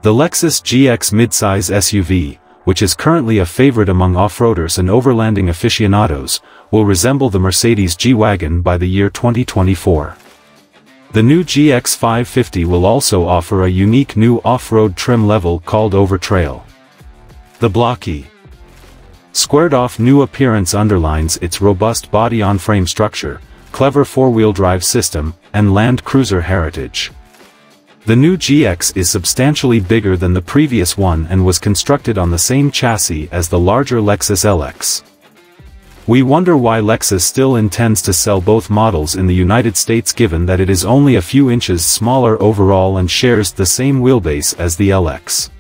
The Lexus GX midsize SUV, which is currently a favorite among off-roaders and overlanding aficionados, will resemble the Mercedes G-Wagon by the year 2024. The new GX 550 will also offer a unique new off-road trim level called Overtrail. The blocky, squared-off new appearance underlines its robust body-on-frame structure, clever four-wheel drive system, and Land Cruiser heritage. The new GX is substantially bigger than the previous one and was constructed on the same chassis as the larger Lexus LX. We wonder why Lexus still intends to sell both models in the United States given that it is only a few inches smaller overall and shares the same wheelbase as the LX.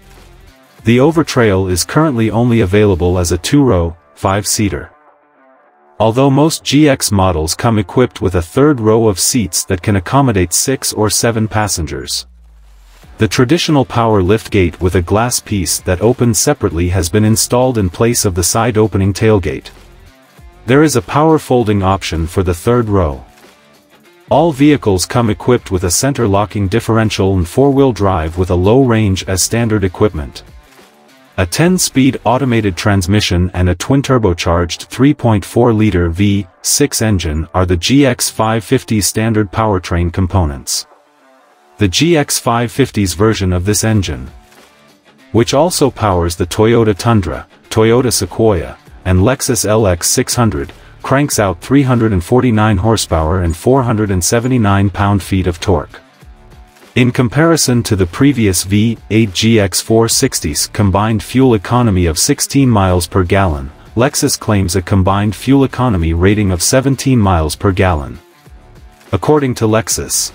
The Overtrail is currently only available as a two-row, 5-seater. Although most GX models come equipped with a third row of seats that can accommodate 6 or 7 passengers. The traditional power liftgate with a glass piece that opens separately has been installed in place of the side-opening tailgate. There is a power folding option for the third row. All vehicles come equipped with a center-locking differential and four-wheel drive with a low range as standard equipment. A 10-speed automated transmission and a twin-turbocharged 3.4-liter V6 engine are the GX 550's standard powertrain components. The GX 550's version of this engine, which also powers the Toyota Tundra, Toyota Sequoia, and Lexus LX 600, cranks out 349 horsepower and 479 pound-feet of torque. In comparison to the previous V8 GX 460's combined fuel economy of 16 miles per gallon, Lexus claims a combined fuel economy rating of 17 miles per gallon. According to Lexus,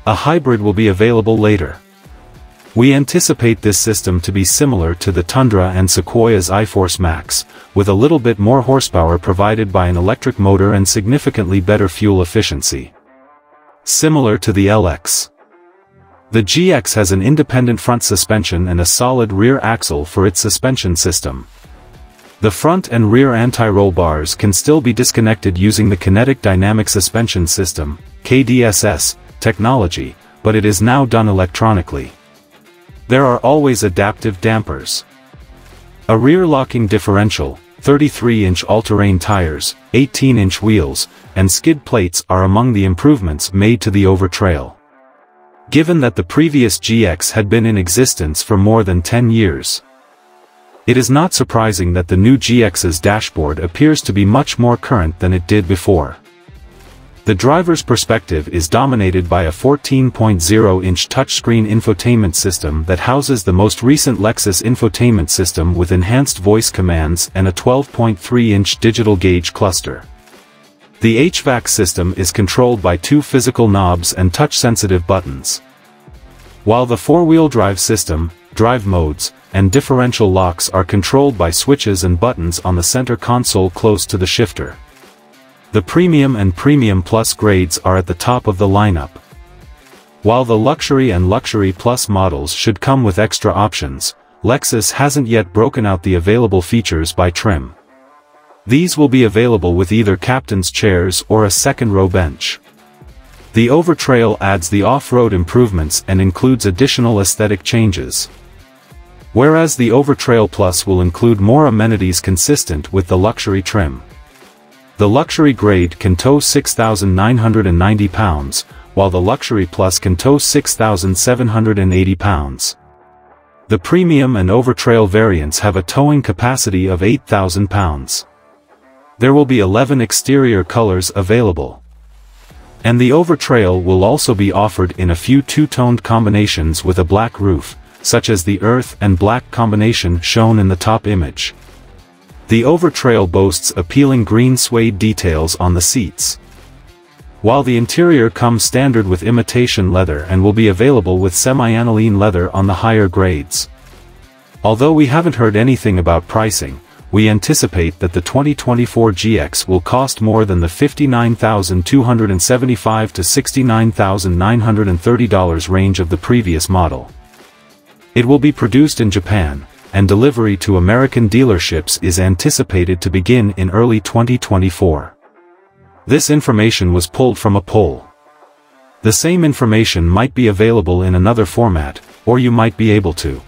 a hybrid will be available later. We anticipate this system to be similar to the Tundra and Sequoia's iForce Max, with a little bit more horsepower provided by an electric motor and significantly better fuel efficiency. Similar to the LX, the GX has an independent front suspension and a solid rear axle for its suspension system. The front and rear anti-roll bars can still be disconnected using the Kinetic Dynamic Suspension System, KDSS, technology, but it is now done electronically. There are always adaptive dampers. A rear-locking differential, 33-inch all-terrain tires, 18-inch wheels, and skid plates are among the improvements made to the Overtrail. Given that the previous GX had been in existence for more than 10 years, it is not surprising that the new GX's dashboard appears to be much more current than it did before. The driver's perspective is dominated by a 14.0-inch touchscreen infotainment system that houses the most recent Lexus infotainment system with enhanced voice commands and a 12.3-inch digital gauge cluster. The HVAC system is controlled by 2 physical knobs and touch-sensitive buttons, while the four-wheel drive system, drive modes, and differential locks are controlled by switches and buttons on the center console close to the shifter. The Premium and Premium Plus grades are at the top of the lineup, while the Luxury and Luxury Plus models should come with extra options. Lexus hasn't yet broken out the available features by trim. These will be available with either captain's chairs or a second-row bench. The Overtrail adds the off-road improvements and includes additional aesthetic changes, whereas the Overtrail Plus will include more amenities consistent with the luxury trim. The Luxury grade can tow 6,990 pounds, while the Luxury Plus can tow 6,780 pounds. The Premium and Overtrail variants have a towing capacity of 8,000 pounds. There will be 11 exterior colors available, and the Overtrail will also be offered in a few two-toned combinations with a black roof, such as the earth and black combination shown in the top image. The Overtrail boasts appealing green suede details on the seats, while the interior comes standard with imitation leather and will be available with semi-aniline leather on the higher grades. Although we haven't heard anything about pricing, we anticipate that the 2024 GX will cost more than the $59,275 to $69,930 range of the previous model. It will be produced in Japan, and delivery to American dealerships is anticipated to begin in early 2024. This information was pulled from a poll. The same information might be available in another format, Or you might be able to.